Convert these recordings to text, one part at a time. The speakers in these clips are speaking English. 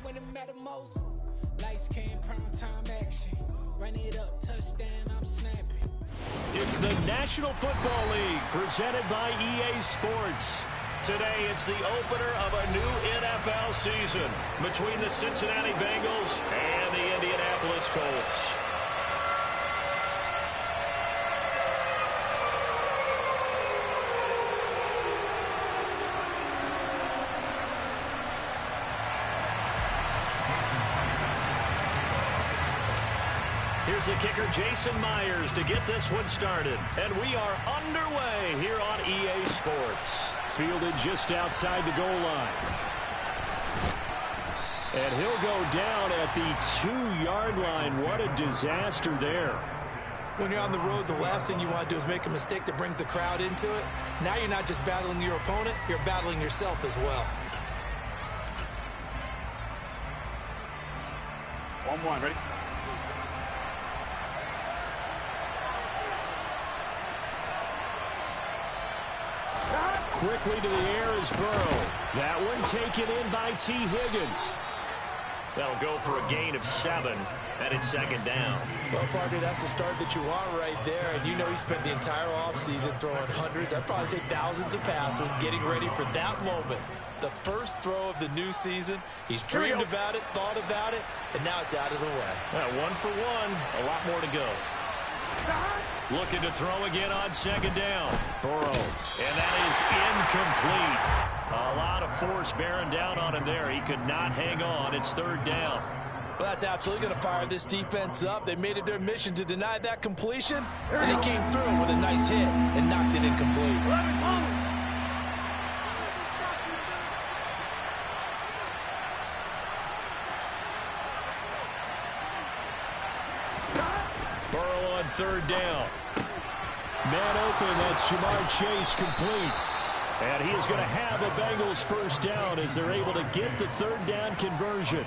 when it mattered most. Lights came, prime time action. Run it up, touchdown, I'm snapping. It's the National Football League presented by EA Sports. Today, it's the opener of a new NFL season between the Cincinnati Bengals and the Indianapolis Colts. Here's the kicker, Jason Myers, to get this one started. And we are underway here on EA Sports. Fielded just outside the goal line. And he'll go down at the 2-yard line. What a disaster there. When you're on the road, the last thing you want to do is make a mistake that brings the crowd into it. Now you're not just battling your opponent, you're battling yourself as well. 1-1, ready? Quickly to the air is Burrow. That one taken in by T. Higgins. That'll go for a gain of 7, and it's second down. Well, partner, that's the start that you want right there. And you know he spent the entire offseason throwing hundreds, I'd probably say thousands of passes, getting ready for that moment. The first throw of the new season. He's dreamed about it, thought about it, and now it's out of the way. 1 for 1, a lot more to go. Looking to throw again on second down. Burrow, and that is incomplete. A lot of force bearing down on him there. He could not hang on. It's third down. Well, that's absolutely going to fire this defense up. They made it their mission to deny that completion, and he came through with a nice hit and knocked it incomplete. Burrow on third down. Man open, that's Jamar Chase complete. And he is going to have the Bengals first down as they're able to get the third down conversion.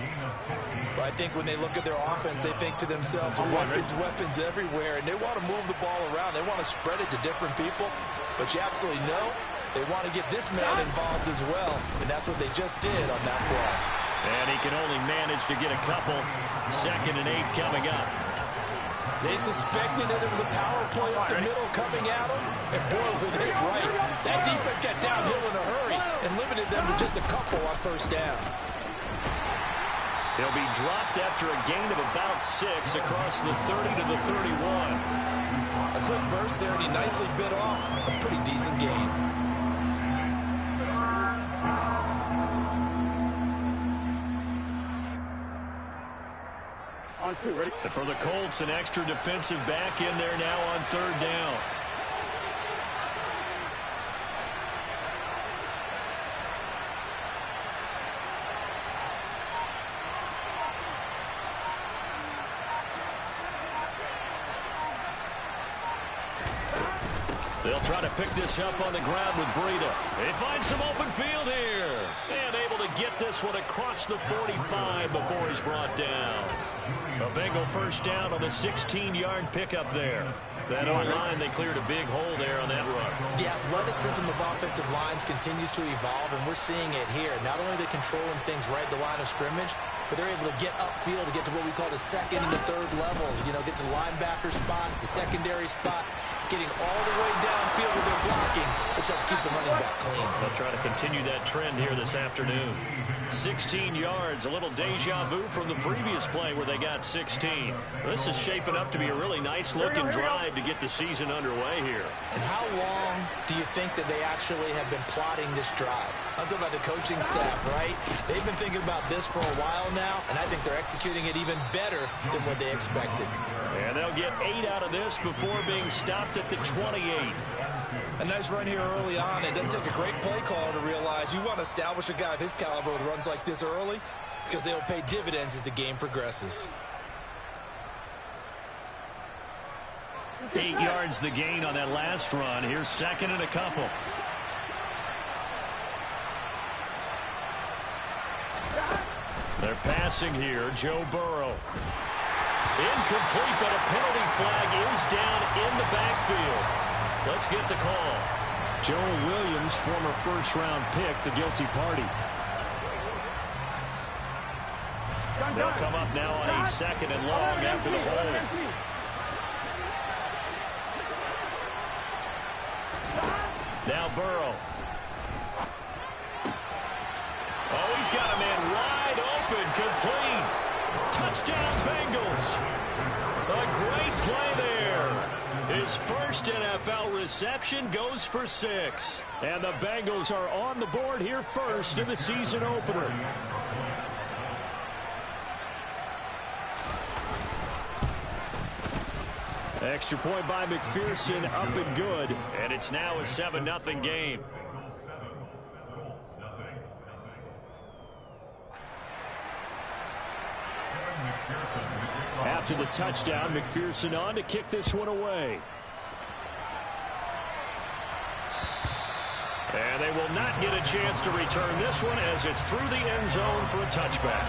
Well, I think when they look at their offense, they think to themselves, weapons everywhere, and they want to move the ball around. They want to spread it to different people, but you absolutely know they want to get this man involved as well, and that's what they just did on that play. And he can only manage to get a couple. 2nd and 8 coming up. They suspected that it was a power play up the middle coming at them, and boy, were they right. That defense got downhill in a hurry and limited them to just a couple on first down. He'll be dropped after a gain of about 6 across the 30 to the 31. A quick burst there, and he nicely bit off a pretty decent gain. On 2, ready? For the Colts, an extra defensive back in there now on third down. They'll try to pick this up on the ground with Breida. They find some open field here. And able to get this one across the 45 before he's brought down. A Bengal first down on the 16-yard pickup there. That O-line, they cleared a big hole there on that run. The athleticism of offensive lines continues to evolve, and we're seeing it here. Not only are they controlling things right at the line of scrimmage, but they're able to get upfield to get to what we call the second and the third levels. You know, get to the linebacker spot, the secondary spot, getting all the way downfield with their blocking, which helps keep the running back clean. They'll try to continue that trend here this afternoon. 16 yards, a little deja vu from the previous play where they got 16. This is shaping up to be a really nice-looking drive to get the season underway here. And how long do you think that they actually have been plotting this drive? I'm talking about the coaching staff, right? They've been thinking about this for a while now, and I think they're executing it even better than what they expected. And they'll get 8 out of this before being stopped at the 28. A nice run here early on. It doesn't take a great play caller to realize you want to establish a guy of his caliber with runs like this early because they'll pay dividends as the game progresses. 8 yards the gain on that last run. Here's second and a couple. They're passing here. Joe Burrow. Incomplete, but a penalty flag is down in the backfield. Let's get the call. Joe Williams, former first-round pick, the guilty party. They'll come up now on a 2nd and long after the hold. Now Burrow. Oh, he's got a man wide open, complete. Touchdown, Bengals. A great play there. His first NFL reception goes for 6. And the Bengals are on the board here first in the season opener. Extra point by McPherson, up and good. And it's now a 7-0 game. After the touchdown, McPherson on to kick this one away. And they will not get a chance to return this one as it's through the end zone for a touchback.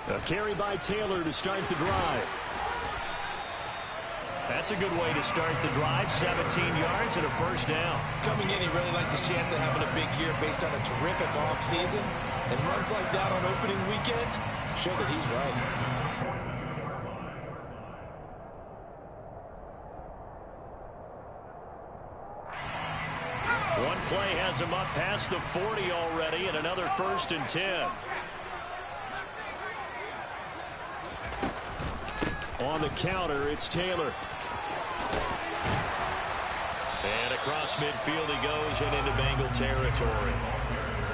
A carry by Taylor to start the drive. That's a good way to start the drive. 17 yards and a first down. Coming in, he really liked his chance of having a big year based on a terrific offseason. And runs like that on opening weekend show that he's right. One play has him up past the 40 already, and another 1st and 10. On the counter, it's Taylor. And across midfield he goes and into Bengal territory.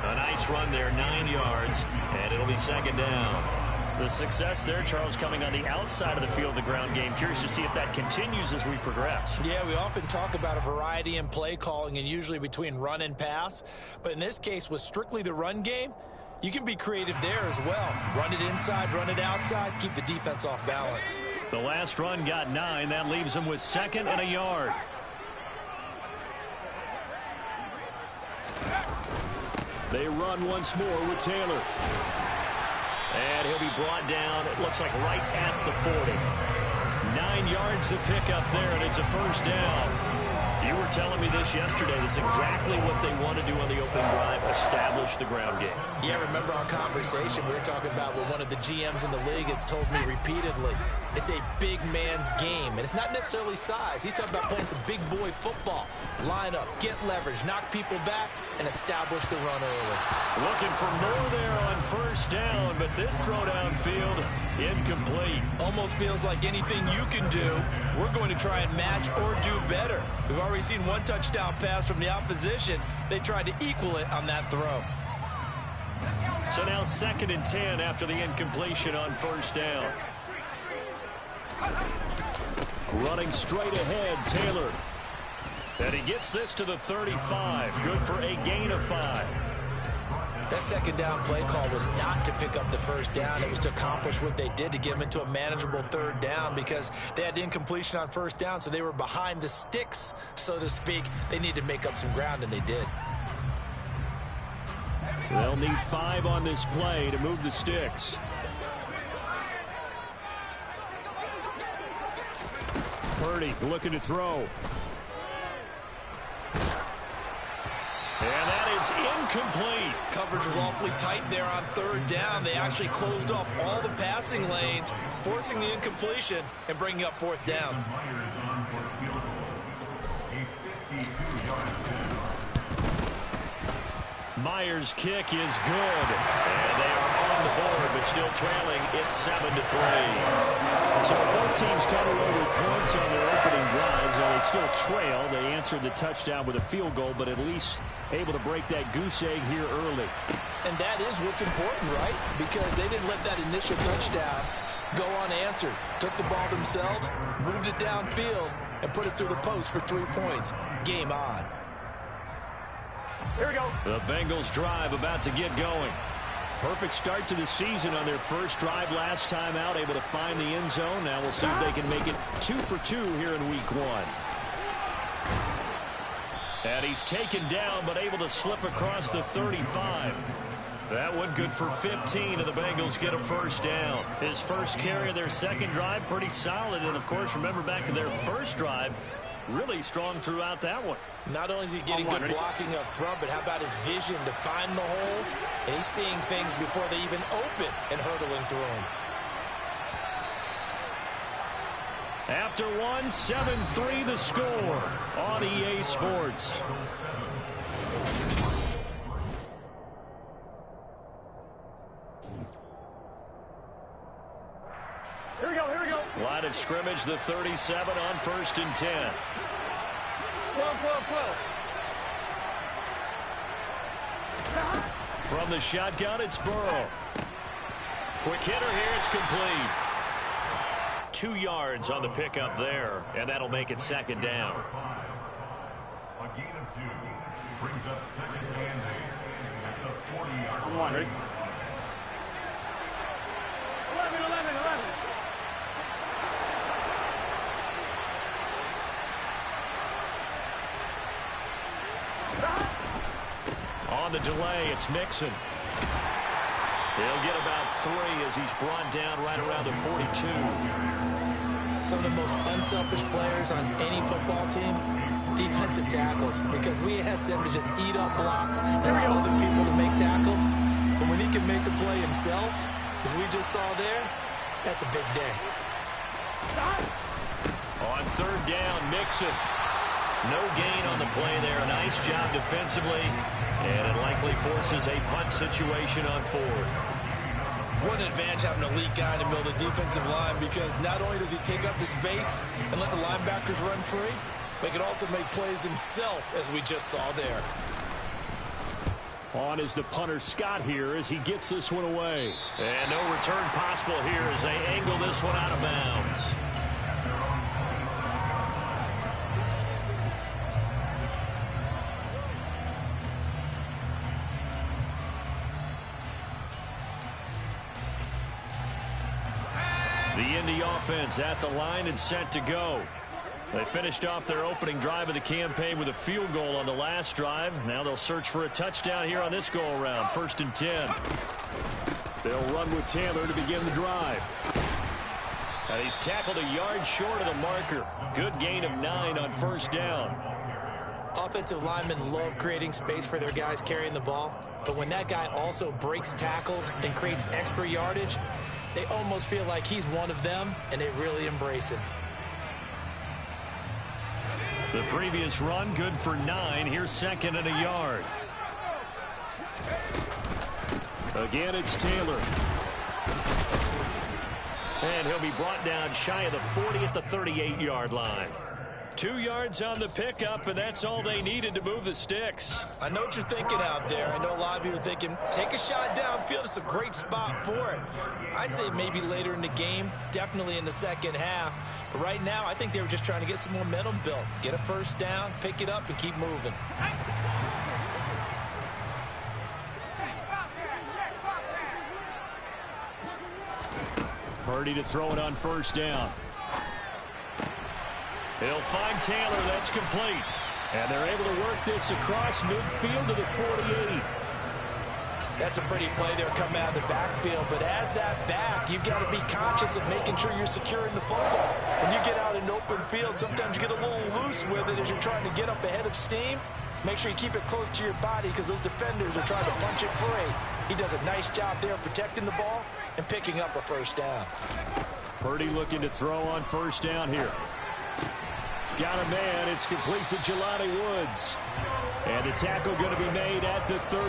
A nice run there, 9 yards, and it'll be 2nd down. The success there, Charles, coming on the outside of the field, the ground game. Curious to see if that continues as we progress. Yeah, we often talk about a variety in play calling and usually between run and pass. But in this case, with strictly the run game, you can be creative there as well. Run it inside, run it outside, keep the defense off balance. The last run got 9. That leaves them with 2nd and a yard. They run once more with Taylor. And he'll be brought down, it looks like right at the 40. 9 yards to pick up there, and it's a 1st down. You were telling me this yesterday. This is exactly what they want to do on the opening drive, establish the ground game. Yeah, remember our conversation we were talking about what one of the GMs in the league has told me repeatedly. It's a big man's game, and it's not necessarily size. He's talking about playing some big boy football. Line up, get leverage, knock people back, and establish the run early. Looking for more there on 1st down, but this throw downfield, incomplete. Almost feels like anything you can do, we're going to try and match or do better. We've already seen one touchdown pass from the opposition. They tried to equal it on that throw. So now 2nd and 10 after the incompletion on 1st down. Running straight ahead, Taylor. And he gets this to the 35. Good for a gain of 5. That 2nd down play call was not to pick up the 1st down. It was to accomplish what they did to get them into a manageable 3rd down because they had incompletion on 1st down, so they were behind the sticks, so to speak. They needed to make up some ground, and they did. They'll need 5 on this play to move the sticks. Purdy looking to throw. And that is incomplete. Coverage was awfully tight there on 3rd down. They actually closed off all the passing lanes, forcing the incompletion and bringing up 4th down. Myers' kick is good. And they are on the board, but still trailing. It's 7-3. So both teams come away with points on their opening drives, and they still trail. They answered the touchdown with a field goal, but at least able to break that goose egg here early. And that is what's important, right? Because they didn't let that initial touchdown go unanswered. Took the ball themselves, moved it downfield, and put it through the post for 3 points. Game on. Here we go. The Bengals drive about to get going. Perfect start to the season on their first drive last time out, able to find the end zone. Now we'll see if they can make it 2 for 2 here in week 1. And he's taken down, but able to slip across the 35. That one good for 15, and the Bengals get a first down. His first carry of their second drive, pretty solid. And, of course, remember back to their first drive, really strong throughout that one. Not only is he getting good blocking up front, but how about his vision to find the holes? And he's seeing things before they even open and hurdling through them. After 1, 7-3 the score on EA Sports. Here we go, here we go. Line of scrimmage, the 37 on 1st and 10. 12. From the shotgun, it's Burrow. Quick hitter here, it's complete. 2 yards on the pickup there, and that'll make it 2nd down. A gain of 2 brings up 2nd and 8 at the 40-yard line. I'm on, ready? 11. On the delay, it's Mixon. He'll get about 3 as he's brought down right around the 42. Some of the most unselfish players on any football team, defensive tackles, because we ask them to just eat up blocks and allow other people to make tackles. But when he can make a play himself, as we just saw there, that's a big day. On 3rd down, Mixon. No gain on the play there. Nice job defensively, and it likely forces a punt situation on 4th. What an advantage having an elite guy in the middle of the defensive line, because not only does he take up the space and let the linebackers run free, but he can also make plays himself, as we just saw there. On is the punter Scott here as he gets this one away. And no return possible here as they angle this one out of bounds. The Indy offense at the line and set to go. They finished off their opening drive of the campaign with a field goal on the last drive. Now they'll search for a touchdown here on this go-around. 1st and 10. They'll run with Taylor to begin the drive. And he's tackled a yard short of the marker. Good gain of 9 on 1st down. Offensive linemen love creating space for their guys carrying the ball. But when that guy also breaks tackles and creates extra yardage, they almost feel like he's one of them, and they really embrace him. The previous run, good for 9. Here's 2nd and a yard. Again, it's Taylor. And he'll be brought down shy of the 40 at the 38-yard line. 2 yards on the pickup, and that's all they needed to move the sticks. I know what you're thinking out there. I know a lot of you are thinking, take a shot downfield. It's a great spot for it. I'd say maybe later in the game, definitely in the second half. But right now, I think they were just trying to get some momentum built. Get a first down, pick it up, and keep moving. Purdy to throw it on 1st down. He'll find Taylor. That's complete. And they're able to work this across midfield to the 48. That's a pretty play there coming out of the backfield. But as that back, you've got to be conscious of making sure you're securing the football. When you get out in open field, sometimes you get a little loose with it as you're trying to get up ahead of steam. Make sure you keep it close to your body because those defenders are trying to punch it free. He does a nice job there protecting the ball and picking up a first down. Purdy looking to throw on 1st down here. Got a man. It's complete to Jelani Woods. And the tackle going to be made at the 38.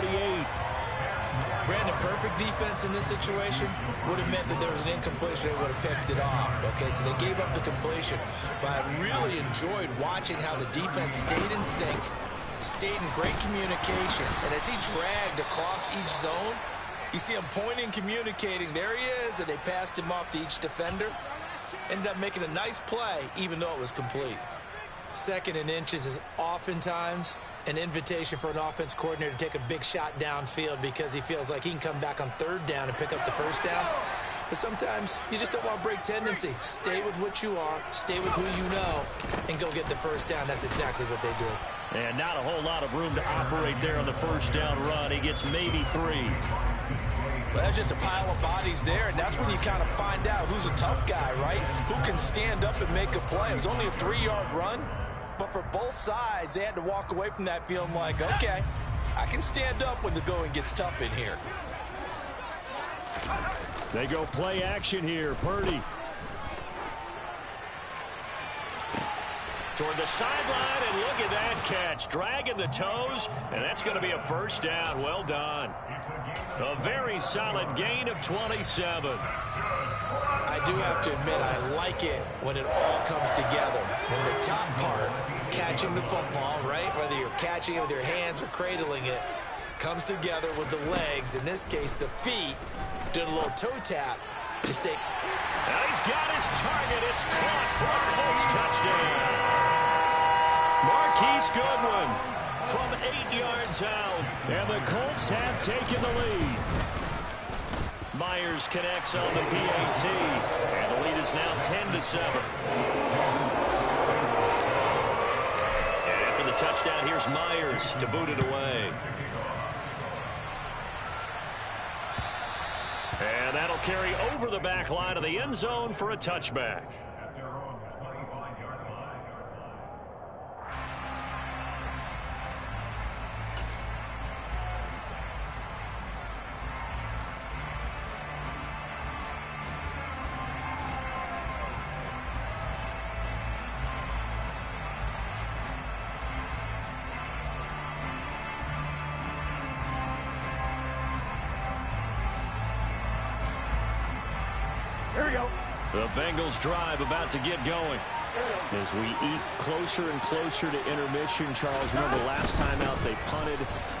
Brandon, perfect defense in this situation would have meant that there was an incompletion. They would have picked it off. Okay, so they gave up the completion. But I really enjoyed watching how the defense stayed in sync, stayed in great communication. And as he dragged across each zone, you see him pointing, communicating. There he is, and they passed him off to each defender. Ended up making a nice play, even though it was complete. 2nd and inches is oftentimes an invitation for an offense coordinator to take a big shot downfield because he feels like he can come back on third down and pick up the first down. But sometimes you just don't want to break tendency. Stay with what you are, stay with who you know, and go get the first down. That's exactly what they did. And not a whole lot of room to operate there on the first down run. He gets maybe 3. Well, that's just a pile of bodies there, and that's when you kind of find out who's a tough guy, right? Who can stand up and make a play. It was only a 3-yard run, but for both sides, they had to walk away from that feeling like, okay, I can stand up when the going gets tough in here. They go play action here. Purdy. Toward the sideline, and look at that catch. Dragging the toes, and that's going to be a first down. Well done. A very solid gain of 27. I do have to admit, I like it when it all comes together. When the top part, catching the football, right, whether you're catching it with your hands or cradling it, comes together with the legs, in this case the feet, did a little toe tap to stay. Now he's got his target. It's caught for a Colts touchdown. Marquise Goodwin from 8 yards out. And the Colts have taken the lead. Myers connects on the PAT. And the lead is now 10-7. And after the touchdown, here's Myers to boot it away. And that'll carry over the back line of the end zone for a touchback. Here we go. The Bengals drive about to get going. As we eat closer and closer to intermission, Charles, remember last time out they punted.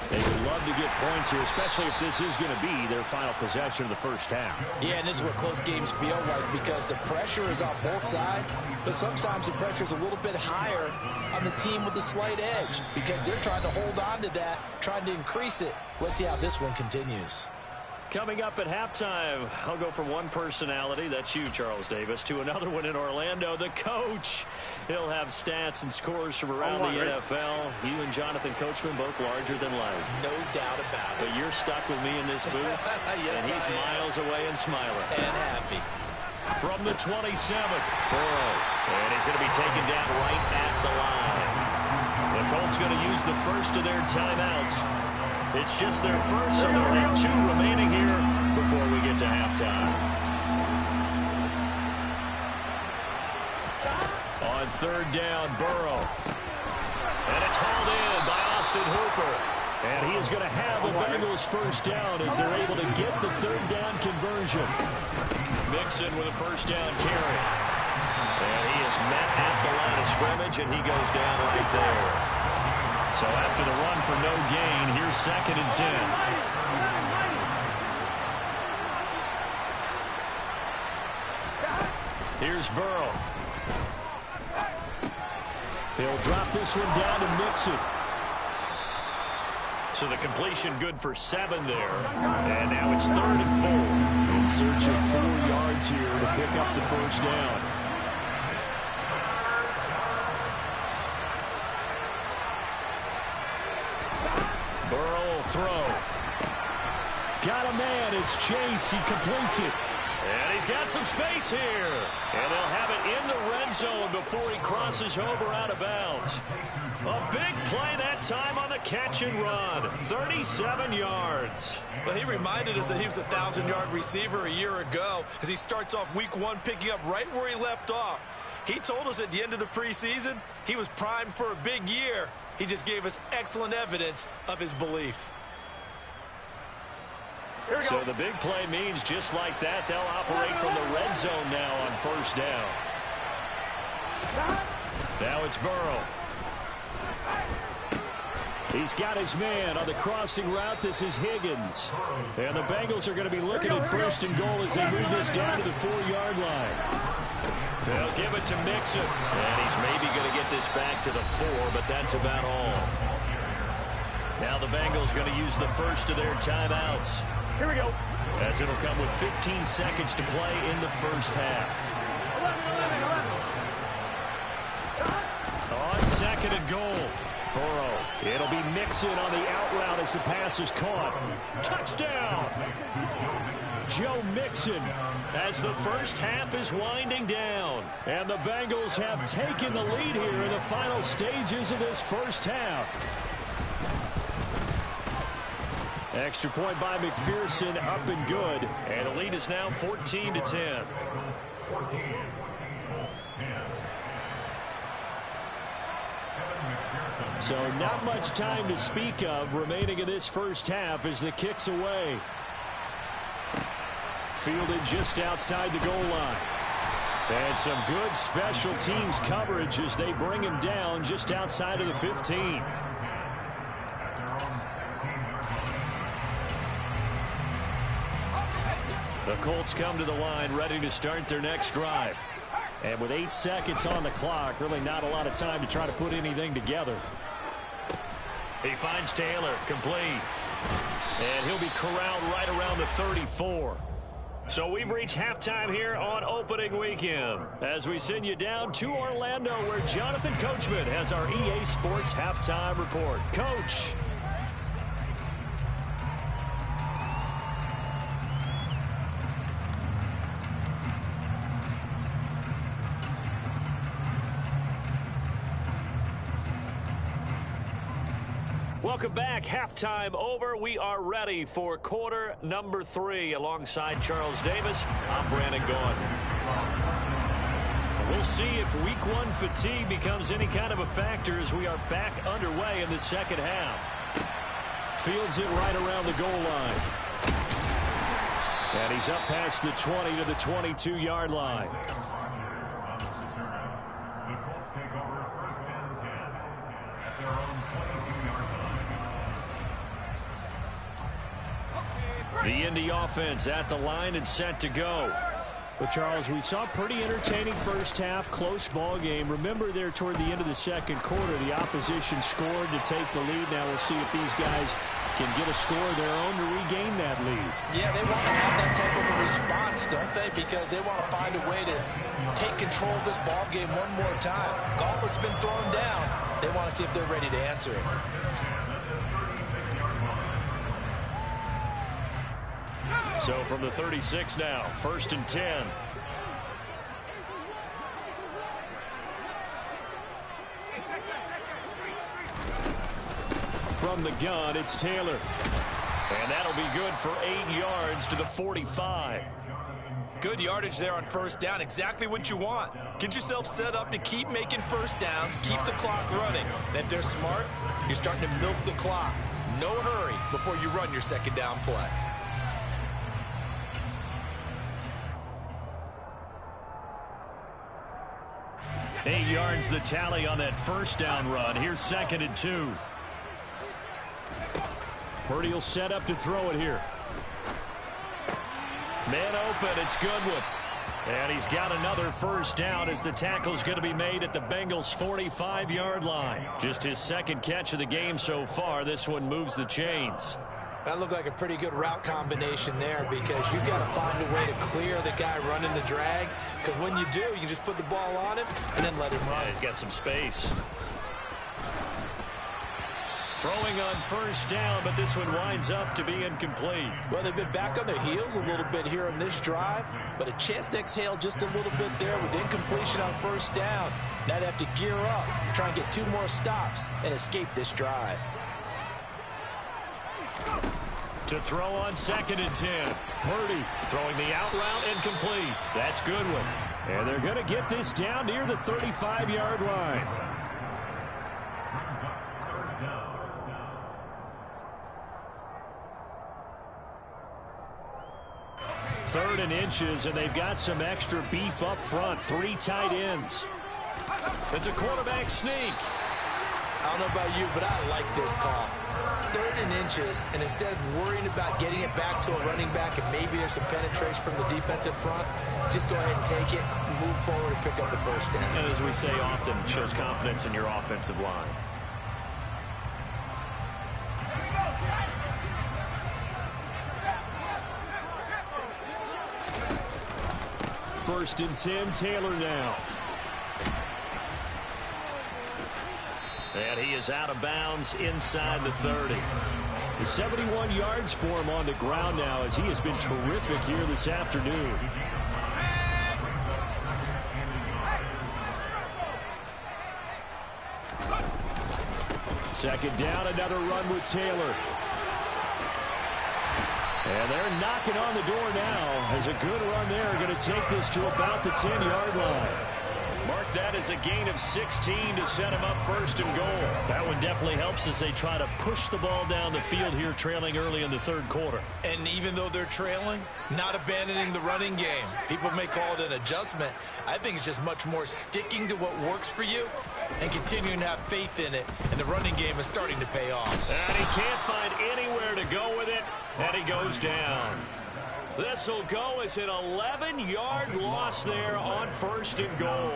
They would love to get points here, especially if this is going to be their final possession of the first half. Yeah, and this is what close games feel like because the pressure is on both sides, but sometimes the pressure is a little bit higher on the team with the slight edge because they're trying to hold on to that, trying to increase it. Let's see how this one continues. Coming up at halftime, I'll go from one personality, that's you, Charles Davis, to another one in Orlando, the coach. He'll have stats and scores from around the NFL. You and Jonathan Coachman, both larger than life. No doubt about it. But you're stuck with me in this booth, Yes, and he's miles away and smiling. And happy. From the 27, Burrow, and he's going to be taken down right at the line. The Colts going to use the first of their timeouts. It's just their first, so they'll have 2 remaining here before we get to halftime. On third down, Burrow. And it's hauled in by Austin Hooper. And he is going to have the Bengals first down as they're able to get the third down conversion. Mixon with a first down carry. And he is met at the line of scrimmage, and he goes down right there. So after the run for no gain, here's 2nd and 10. Here's Burrow. He'll drop this one down to Mixon. So the completion good for 7 there. And now it's 3rd and 4. In search of 4 yards here to pick up the first down. Burrow will throw. Got a man. It's Chase. He completes it. And he's got some space here. And they'll have it in the red zone before he crosses over out of bounds. A big play that time on the catch and run. 37 yards. Well, he reminded us that he was a 1,000-yard receiver a year ago as he starts off week 1 picking up right where he left off. He told us at the end of the preseason he was primed for a big year. He just gave us excellent evidence of his belief. So the big play means just like that, they'll operate from the red zone now on first down. Now it's Burrow. He's got his man on the crossing route. This is Higgins. And the Bengals are going to be looking at first and goal as they move this down to the 4-yard line. They'll give it to Mixon. And he's maybe going to get this back to the 4, but that's about all. Now the Bengals going to use the first of their timeouts. Here we go. As it'll come with 15 seconds to play in the first half. 11. On second and goal. Burrow. It'll be Mixon on the out route as the pass is caught. Touchdown! Joe Mixon as the first half is winding down. And the Bengals have taken the lead here in the final stages of this first half. Extra point by McPherson, up and good. And the lead is now 14-10. So not much time to speak of remaining in this first half as the kick's away. Fielded just outside the goal line. And some good special teams coverage as they bring him down just outside of the 15. The Colts come to the line ready to start their next drive. And with 8 seconds on the clock, really not a lot of time to try to put anything together. He finds Taylor, complete. And he'll be corralled right around the 34. So we've reached halftime here on opening weekend as we send you down to Orlando where Jonathan Coachman has our EA Sports halftime report. Coach. Welcome back. Halftime over. We are ready for quarter number 3 alongside Charles Davis. I'm Brandon Gaughan. We'll see if week 1 fatigue becomes any kind of a factor as we are back underway in the second half. Fields it right around the goal line. And he's up past the 20 to the 22-yard line. The Indy offense at the line and set to go. Well, Charles, we saw a pretty entertaining first half, close ball game. Remember there toward the end of the second quarter, the opposition scored to take the lead. Now we'll see if these guys can get a score of their own to regain that lead. Yeah, they want to have that type of a response, don't they? Because they want to find a way to take control of this ball game one more time. Gauntlet's been thrown down. They want to see if they're ready to answer it. So from the 36 now, 1st and 10. From the gun, it's Taylor. And that'll be good for 8 yards to the 45. Good yardage there on first down. Exactly what you want. Get yourself set up to keep making first downs, keep the clock running. And if they're smart, you're starting to milk the clock. No hurry before you run your second down play. Eight yards the tally on that first down run. Here's 2nd and 2. Purdy will set up to throw it here. Man open, it's Goodwin. And he's got another first down as the tackle's going to be made at the Bengals' 45-yard line. Just his second catch of the game so far. This one moves the chains. That looked like a pretty good route combination there because you've got to find a way to clear the guy running the drag. Because when you do, you can just put the ball on him and then let him run. Yeah, he's got some space. Throwing on first down, but this one winds up to be incomplete. Well, they've been back on their heels a little bit here in this drive, but a chance to exhale just a little bit there with incompletion on first down. Now they have to gear up, try and get 2 more stops, and escape this drive. To throw on 2nd and 10. Purdy throwing the out route and complete. That's Goodwin. And they're going to get this down near the 35-yard line. Third and inches, and they've got some extra beef up front. 3 tight ends. It's a quarterback sneak. I don't know about you, but I like this call. 3rd and inches, and instead of worrying about getting it back to a running back and maybe there's some penetration from the defensive front, just go ahead and take it, move forward, and pick up the first down. And as we say often, shows confidence in your offensive line. 1st and 10. Taylor now. And he is out of bounds inside the 30. 71 yards for him on the ground now as he has been terrific here this afternoon. Second down, another run with Taylor. And they're knocking on the door now as a good run there. Going to take this to about the 10-yard line. Mark that as a gain of 16 to set him up 1st and goal. That one definitely helps as they try to push the ball down the field here, trailing early in the 3rd quarter. And even though they're trailing, not abandoning the running game. People may call it an adjustment. I think it's just much more sticking to what works for you and continuing to have faith in it. And the running game is starting to pay off. And he can't find anywhere to go with it, and he goes down. This will go as an 11-yard loss there on 1st and goal.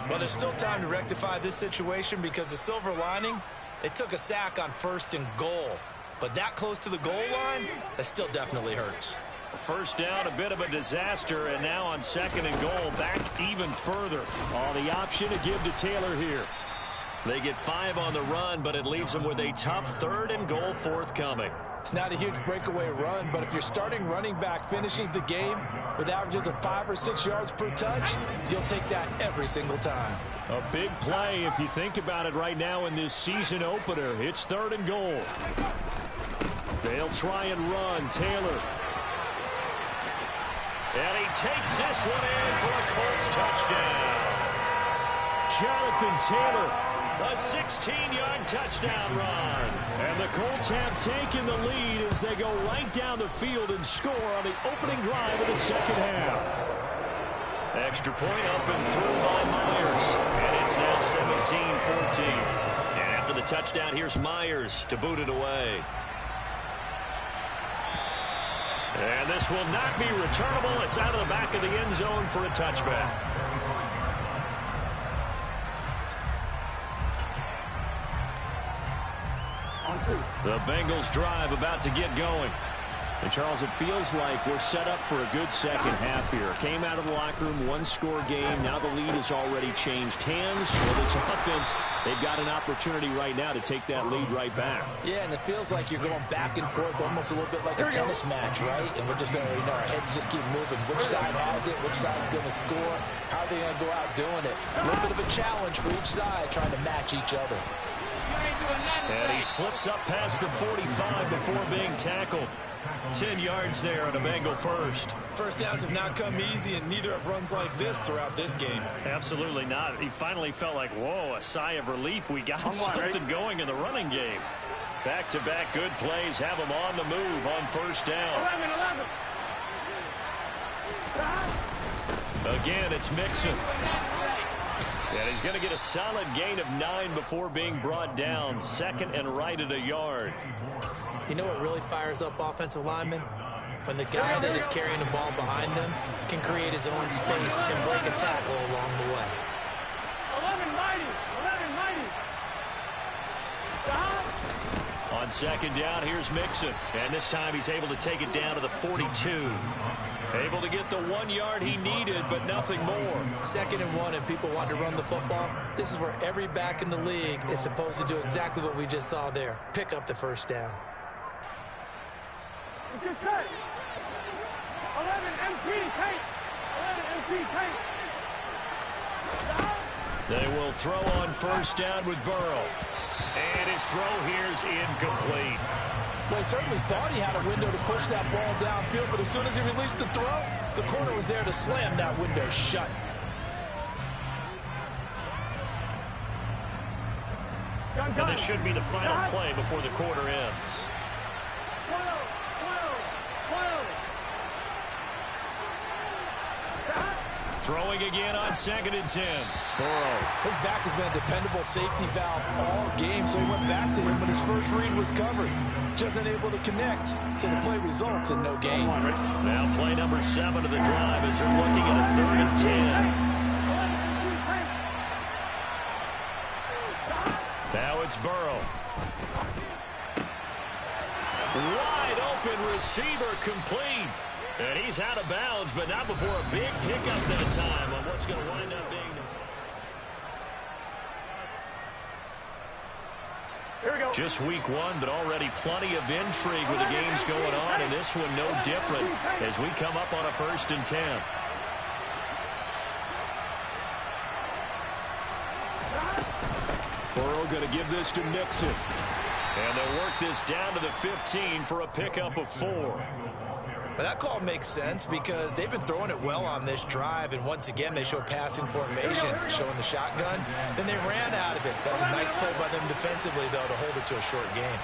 Well, there's still time to rectify this situation because the silver lining, they took a sack on 1st and goal. But that close to the goal line, that still definitely hurts. 1st down, a bit of a disaster, and now on 2nd and goal, back even further. The option to give to Taylor here. They get 5 on the run, but it leaves them with a tough 3rd and goal forthcoming. It's not a huge breakaway run, but if your starting running back finishes the game with averages of 5 or 6 yards per touch, you'll take that every single time. A big play if you think about it right now in this season opener. It's 3rd and goal. They'll try and run. Taylor. And he takes this one in for a Colts touchdown. Jonathan Taylor. A 16-yard touchdown run. And the Colts have taken the lead as they go right down the field and score on the opening drive of the 2nd half. Extra point up and through by Myers. And it's now 17-14. And after the touchdown, here's Myers to boot it away. And this will not be returnable. It's out of the back of the end zone for a touchback. The Bengals drive about to get going. And, Charles, it feels like we're set up for a good 2nd half here. Came out of the locker room, 1-score game. Now the lead has already changed hands. For this offense, they've got an opportunity right now to take that lead right back. Yeah, and it feels like you're going back and forth almost a little bit like a tennis match, right? And we're just, our heads just keep moving. Which side has it? Which side's going to score? How are they going to go out doing it? A little bit of a challenge for each side trying to match each other. And he slips up past the 45 before being tackled. 10 yards there on a Bengal 1st. First downs have not come easy, and neither have runs like this throughout this game. Absolutely not. He finally felt like, whoa, a sigh of relief. We got something going in the running game. Back-to-back good plays have him on the move on 1st down. 11. Again, it's Mixon. And he's going to get a solid gain of 9 before being brought down. 2nd and right at a yard. You know what really fires up offensive linemen? When the guy that is carrying the ball behind them can create his own space and break a tackle along the way. 11-90. On 2nd down, here's Mixon. And this time he's able to take it down to the 42. Able to get the 1 yard he needed, but nothing more. 2nd and 1, and people want to run the football. This is where every back in the league is supposed to do exactly what we just saw there. Pick up the 1st down. Good set. 11 MP tank. 11 MP tank. They will throw on 1st down with Burrow. And his throw here's incomplete. Well, he certainly thought he had a window to push that ball downfield, but as soon as he released the throw, the corner was there to slam that window shut. And this should be the final play before the quarter ends. 12. Throwing again on 2nd and 10. Burrow. His back has been a dependable safety valve all game, so he went back to him, but his first read was covered. Just unable to connect, so the play results in no gain. Now play number 7 of the drive as they're looking at a 3rd and 10. Now it's Burrow. Wide open receiver complete. And he's out of bounds, but not before a big pickup that time on what's going to wind up being the... Just week one, but already plenty of intrigue with the games going on, and this one no different as we come up on a 1st and 10. Burrow going to give this to Mixon. And they'll work this down to the 15 for a pickup of 4. But that call makes sense because they've been throwing it well on this drive, and once again they show passing formation, showing the shotgun. Then they ran out of it. That's a nice play by them defensively, though, to hold it to a short game.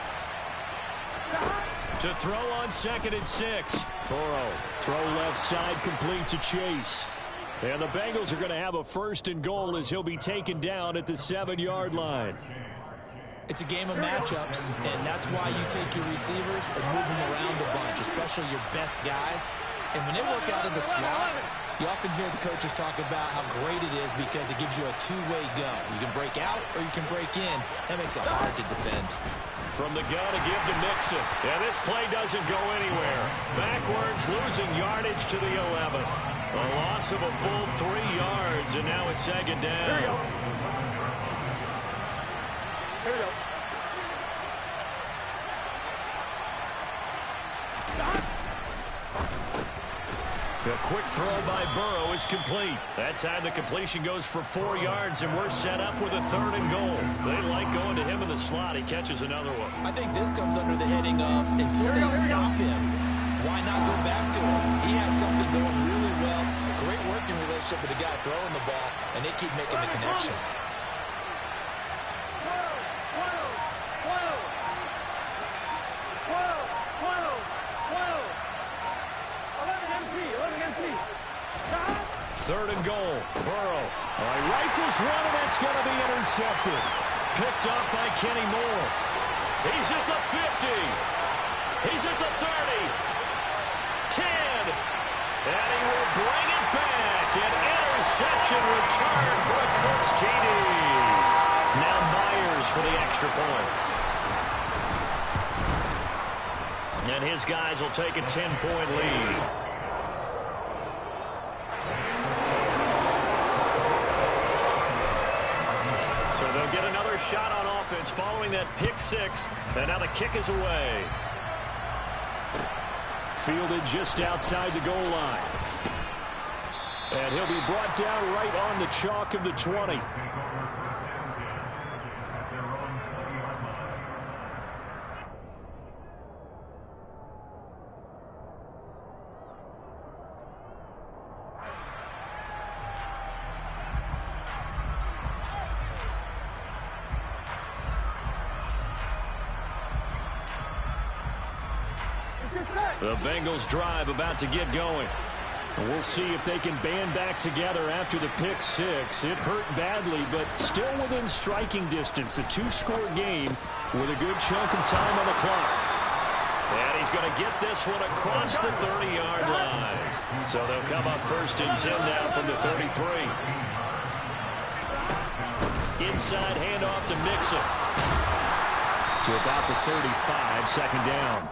To throw on 2nd and 6. Burrow, throw left side, complete to Chase. And the Bengals are going to have a 1st and goal as he'll be taken down at the 7-yard line. It's a game of matchups, and that's why you take your receivers and move them around a bunch, especially your best guys. And when they work out of the slot, you often hear the coaches talk about how great it is because it gives you a two-way go. You can break out or you can break in. That makes it hard to defend. From the gun to give to Mixon. And this play doesn't go anywhere. Backwards, losing yardage to the 11. A loss of a full 3 yards, and now it's 2nd down. Here we go. Here we go. A quick throw by Burrow is complete. That time the completion goes for 4 yards, and we're set up with a 3rd and goal. They like going to him in the slot. He catches another one. I think this comes under the heading of until they stop him, why not go back to him? He has something going really well. Great working relationship with the guy throwing the ball, and they keep making the connection. Third and goal. Burrow. He rifles one, and it's going to be intercepted. Picked off by Kenny Moore. He's at the 50. He's at the 30. 10. And he will bring it back. An interception return for a Colts TD. Now Myers for the extra point. And his guys will take a 10-point lead. They'll get another shot on offense following that pick 6, and now the kick is away. Fielded just outside the goal line. And he'll be brought down right on the chalk of the 20. The Bengals drive about to get going. We'll see if they can band back together after the pick 6. It hurt badly, but still within striking distance. A 2-score game with a good chunk of time on the clock. And he's going to get this one across the 30-yard line. So they'll come up 1st and 10 now from the 33. Inside handoff to Mixon. To about the 35, 2nd down.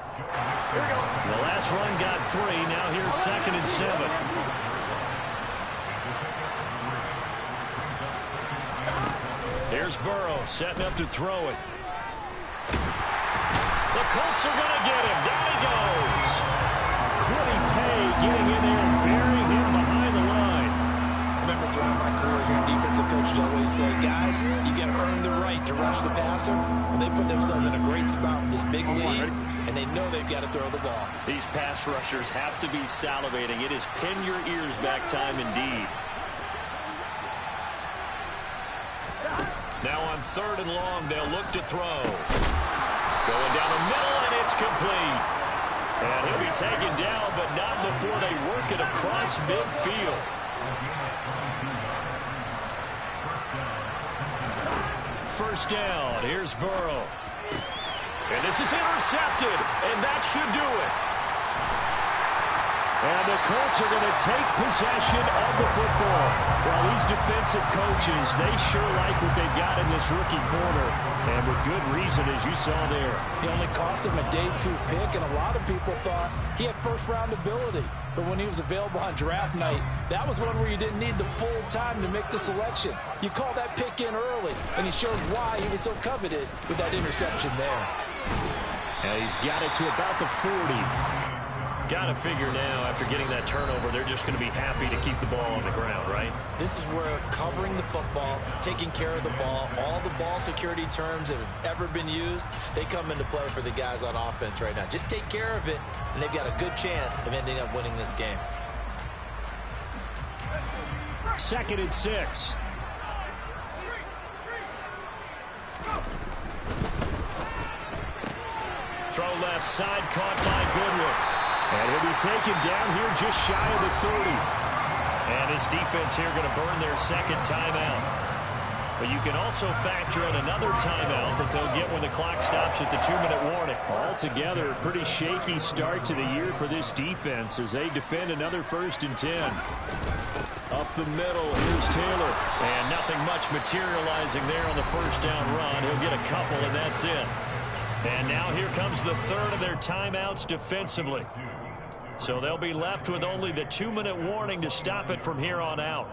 The last run got 3. Now here's 2nd and 7. Here's Burrow setting up to throw it. The Colts are going to get him. Down he goes. Quiddy Pay getting in there and burying him behind the line. Remember throughout my career here, defensive coaches always say, guys, you got to earn the right to rush the passer. And they put themselves in a great spot with this big lead, and they know they've got to throw the ball. These pass rushers have to be salivating. It is pin your ears back time indeed. Now on 3rd and long, they'll look to throw. Going down the middle, and it's complete. And he'll be taken down, but not before they work it across midfield. First down. Here's Burrow. And this is intercepted, and that should do it. And the Colts are going to take possession of the football. Well, these defensive coaches, they sure like what they've got in this rookie corner. And with good reason, as you saw there. He only cost him a day 2 pick, and a lot of people thought he had first-round ability. but when he was available on draft night, that was one where you didn't need the full time to make the selection. You call that pick in early, and he showed why he was so coveted with that interception there. And he's got it to about the 40. Got to figure now, after getting that turnover, they're just going to be happy to keep the ball on the ground, right? This is where covering the football, taking care of the ball, all the ball security terms that have ever been used, they come into play for the guys on offense right now. Just take care of it, and they've got a good chance of ending up winning this game. 2nd and 6. Throw left side, caught by Goodwin. And he'll be taken down here just shy of the 30. And his defense here going to burn their second timeout. But you can also factor in another timeout that they'll get when the clock stops at the 2-minute warning. Altogether, a pretty shaky start to the year for this defense as they defend another 1st and 10. Up the middle, here's Taylor. And nothing much materializing there on the first down run. He'll get a couple, and that's it. And now here comes the 3rd of their timeouts defensively. So they'll be left with only the 2-minute warning to stop it from here on out.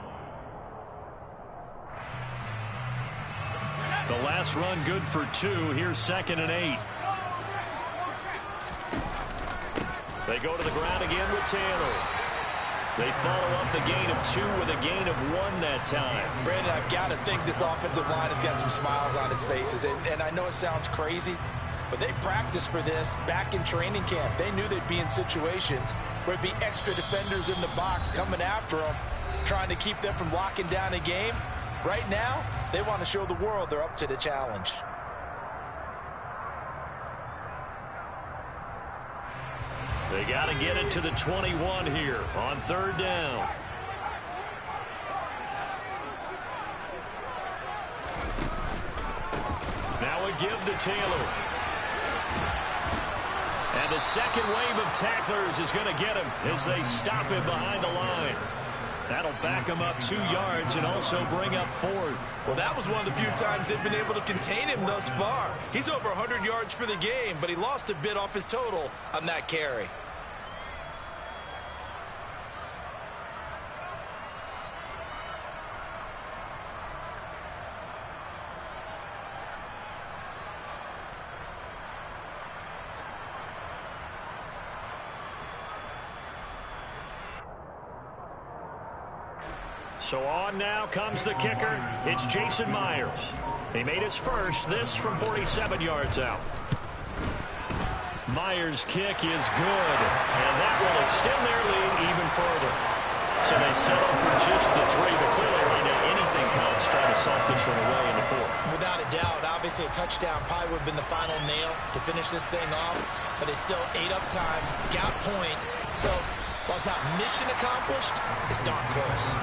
The last run good for 2. Here's 2nd and 8. They go to the ground again with Taylor. They follow up the gain of 2 with a gain of 1 that time. Brandon, I've got to think this offensive line has got some smiles on its faces. And I know it sounds crazy, but they practiced for this back in training camp. They knew they'd be in situations where there'd be extra defenders in the box coming after them, trying to keep them from locking down a game. Right now, they want to show the world they're up to the challenge. They got to get it to the 21 here on 3rd down. Now a give to Taylor. And the second wave of tacklers is going to get him as they stop him behind the line. That'll back him up 2 yards and also bring up 4th. Well, that was one of the few times they've been able to contain him thus far. He's over 100 yards for the game, but he lost a bit off his total on that carry. So on now comes the kicker. It's Jason Myers. He made his first, this from 47 yards out. Myers' kick is good, and that will extend their lead even further. So they settle for just the 3, but clearly right now anything counts trying to salt this one away in the 4th. Without a doubt, obviously a touchdown probably would have been the final nail to finish this thing off, but it's still ate up time, got points. So while it's not mission accomplished, it's darn close.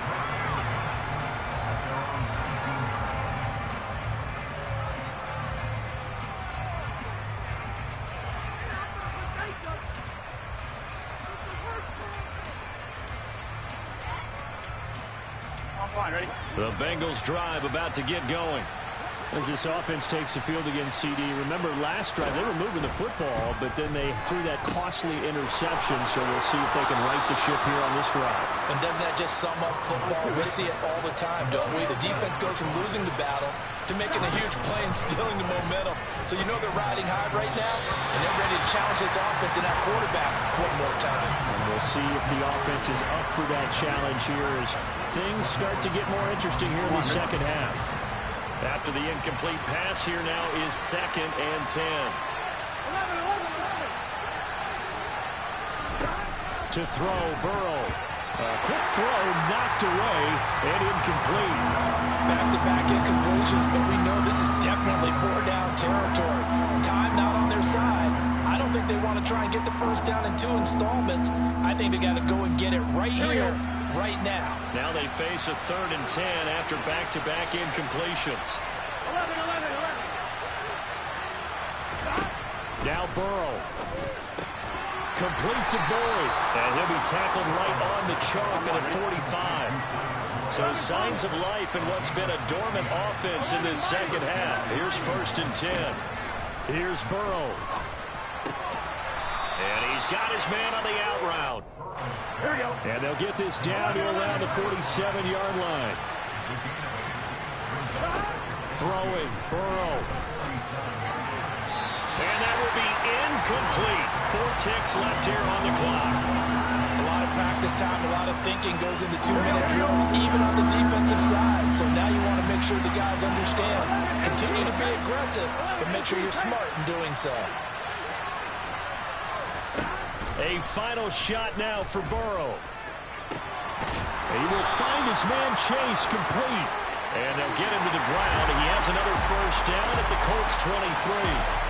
The Bengals drive about to get going. As this offense takes the field against CD, remember last drive they were moving the football, but then they threw that costly interception, so we'll see if they can right the ship here on this drive. And doesn't that just sum up football? We see it all the time, don't we? The defense goes from losing the battle to making a huge play and stealing the momentum. So you know they're riding high right now, and they're ready to challenge this offense and that quarterback one more time. And we'll see if the offense is up for that challenge here as things start to get more interesting here in the second half. After the incomplete pass, here now is 2nd and 10. To throw, Burrow. A quick throw, knocked away, and incomplete. Back-to-back incompletions, but we know this is definitely 4-down territory. Time not on their side. I don't think they want to try and get the first down in 2 installments. I think they got to go and get it right here, right now. Now they face a 3rd and 10 after back-to-back incompletions. 11. Now Burrow. Complete to Boyd. And he'll be tackled right on the chalk at a 45. So signs of life in what's been a dormant offense in this second half. Here's 1st and 10. Here's Burrow. And he's got his man on the out route. Here we go. And they'll get this down to around the 47-yard line. Throwing, Burrow. And that will be incomplete. 4 ticks left here on the clock. A lot of practice time, a lot of thinking goes into 2-minute drills, even on the defensive side. So now you want to make sure the guys understand. Continue to be aggressive, but make sure you're smart in doing so. A final shot now for Burrow. He will find his man Chase complete. And they'll get him to the ground. He has another first down at the Colts 23.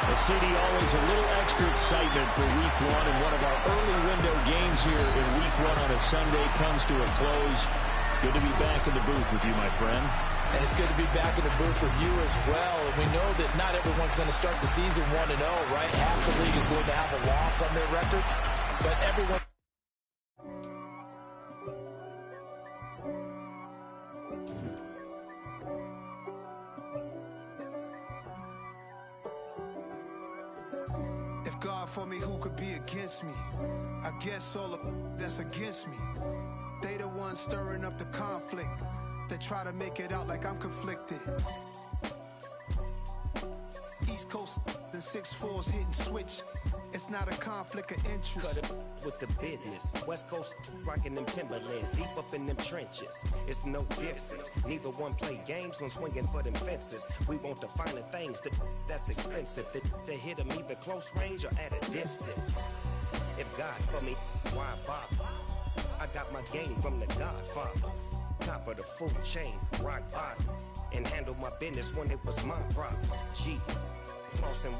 The CD always a little extra excitement for Week 1, and one of our early window games here in Week 1 on a Sunday comes to a close. Good to be back in the booth with you, my friend. And it's good to be back in the booth with you as well. And we know that not everyone's going to start the season 1-0, right? Half the league is going to have a loss on their record, but everyone... God for me, who could be against me? I guess all of that's against me. They the ones stirring up the conflict. They try to make it out like I'm conflicted. East Coast and 6'4's hitting switch. It's not a conflict of interest. Cut it with the business. West Coast rocking them Timberlands, deep up in them trenches. It's no difference. Neither one play games when swinging for them fences. We want the finer things that's expensive. That hit them either close range or at a distance. If God for me, why bother? I got my game from the Godfather. Top of the food chain, rock bottom. And handle my business when it was my problem. G, flossing.